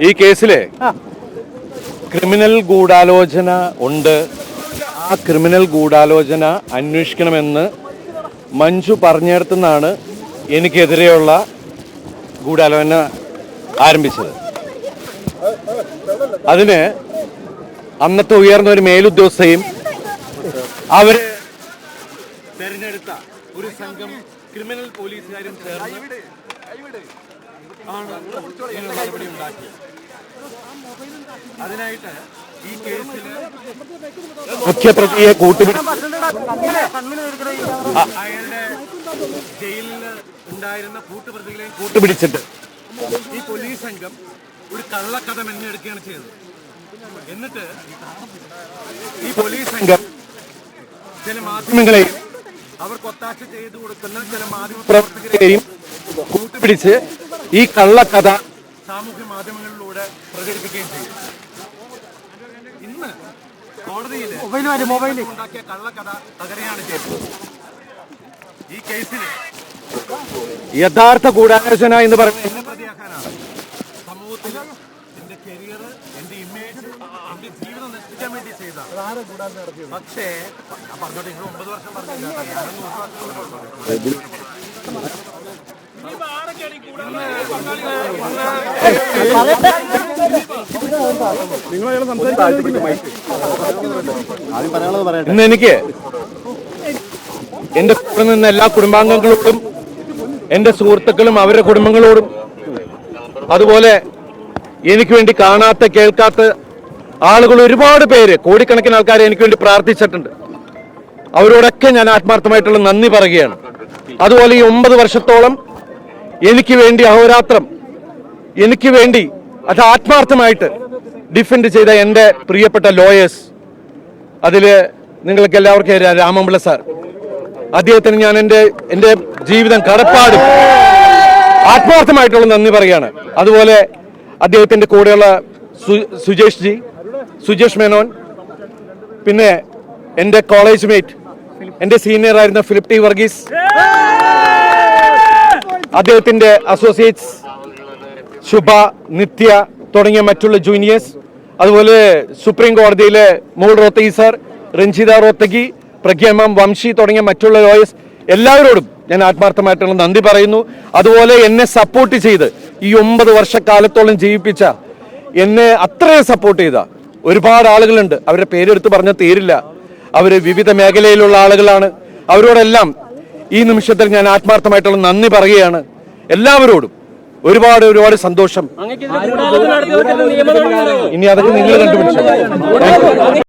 ഈ കേസിലെ ക്രിമിനൽ ഗൂഢാലോചന ഉണ്ട്. ആ ക്രിമിനൽ ഗൂഢാലോചന അന്വേഷിക്കണമെന്ന് മഞ്ജു പറഞ്ഞിടത്തുനിന്നാണ് എനിക്കെതിരെയുള്ള ഗൂഢാലോചന ആരംഭിച്ചത്. അതിന് അന്നത്തെ ഉയർന്ന ഒരു മേലുദ്യോഗസ്ഥയും അവര് തെരഞ്ഞെടുത്ത ഒരു സംഘം ക്രിമിനൽ പോലീസുകാരും ചേർന്ന് നടപടി ഉണ്ടാക്കി. അതിനായിട്ട് ഈ കേസിൽ മുഖ്യപ്രതിയെ അയാളുടെ ജയിലിൽ ഉണ്ടായിരുന്ന കൂട്ടുപ്രതികളെയും കൂട്ടുപിടിച്ചിട്ട് ഈ പോലീസ് സംഘം ഒരു കള്ളക്കഥ മെനഞ്ഞെടുക്കുകയാണ് ചെയ്തത്. എന്നിട്ട് ഈ പോലീസ് സംഘം ചില മാധ്യമങ്ങളെയും അവർക്ക് ഒത്താശ ചെയ്തു കൊടുക്കുന്ന ചില മാധ്യമ പ്രവർത്തകരെയും കൂട്ടുപിടിച്ച് ഈ കള്ളക്കഥ സാമൂഹ്യ മാധ്യമങ്ങളിലൂടെ പ്രചരിപ്പിക്കുകയും ചെയ്യും. ഇന്ന് കോടതിയിൽ ഉണ്ടാക്കിയ കള്ളക്കഥ തകരുകയാണ് ചെയ്തത്. ഈ കേസിൽ യഥാർത്ഥ ഗൂഢാലോചന എന്ന് പറയുന്നത് എന്നെ പ്രതിയാക്കാനാണ്. സമൂഹത്തിൽ എന്റെ കരിയർ, എന്റെ ഇമേജ്, എന്റെ ജീവിതം നശിപ്പിക്കാൻ വേണ്ടി ചെയ്ത. പക്ഷേ പറഞ്ഞോട്ടെ, നിങ്ങൾ 9 വർഷം പറഞ്ഞില്ല, ഇന്ന് എനിക്ക് എന്റെ കൂടെ നിന്ന എല്ലാ കുടുംബാംഗങ്ങളോടും, എന്റെ സുഹൃത്തുക്കളും അവരുടെ കുടുംബങ്ങളോടും, അതുപോലെ എനിക്ക് വേണ്ടി കാണാത്ത കേൾക്കാത്ത ആളുകൾ ഒരുപാട് പേര്, കോടിക്കണക്കിന് ആൾക്കാരെ എനിക്ക് വേണ്ടി പ്രാർത്ഥിച്ചിട്ടുണ്ട്. അവരോടൊക്കെ ഞാൻ ആത്മാർത്ഥമായിട്ടുള്ള നന്ദി പറയുകയാണ്. അതുപോലെ ഈ 9 വർഷത്തോളം എനിക്ക് വേണ്ടി അഹോരാത്രം എനിക്ക് വേണ്ടി അത് ആത്മാർത്ഥമായിട്ട് ഡിഫെൻഡ് ചെയ്ത എൻ്റെ പ്രിയപ്പെട്ട ലോയേഴ്സ്, അതിൽ നിങ്ങൾക്ക് എല്ലാവർക്കും രാമപിള്ള സാർ, അദ്ദേഹത്തിന് ഞാൻ എൻ്റെ ജീവിതം കടപ്പാടും ആത്മാർത്ഥമായിട്ടുള്ള നന്ദി പറയുകയാണ്. അതുപോലെ അദ്ദേഹത്തിൻ്റെ കൂടെയുള്ള സുജേഷ് മേനോൻ, പിന്നെ എൻ്റെ കോളേജ് മേറ്റ്, എൻ്റെ സീനിയർ ആയിരുന്ന ഫിലിപ്പ് ടി വർഗീസ്, അദ്ദേഹത്തിന്റെ അസോസിയേറ്റ്സ് ശുഭ, നിത്യ തുടങ്ങിയ മറ്റുള്ള ജൂനിയേഴ്സ്, അതുപോലെ സുപ്രീം കോടതിയിലെ മോൾ റോത്തഗി സാർ, രഞ്ജിത റോത്തഗി, പ്രഗ്യാമാം, വംശി തുടങ്ങിയ മറ്റുള്ള ലോയേഴ്സ്, എല്ലാവരോടും ഞാൻ ആത്മാർത്ഥമായിട്ടുള്ള നന്ദി പറയുന്നു. അതുപോലെ എന്നെ സപ്പോർട്ട് ചെയ്ത് ഈ 9 വർഷക്കാലത്തോളം ജീവിപ്പിച്ച, എന്നെ അത്രയും സപ്പോർട്ട് ചെയ്ത ഒരുപാട് ആളുകളുണ്ട്. അവരുടെ പേരെടുത്ത് പറഞ്ഞ തീരില്ല. അവർ വിവിധ മേഖലയിലുള്ള ആളുകളാണ്. അവരോടെല്ലാം ഈ നിമിഷത്തിൽ ഞാൻ ആത്മാർത്ഥമായിട്ടുള്ള നന്ദി പറയുകയാണ്. എല്ലാവരോടും ഒരുപാട് സന്തോഷം. ഇനി അതൊക്കെ നിങ്ങൾ കണ്ടുപിടിച്ചു.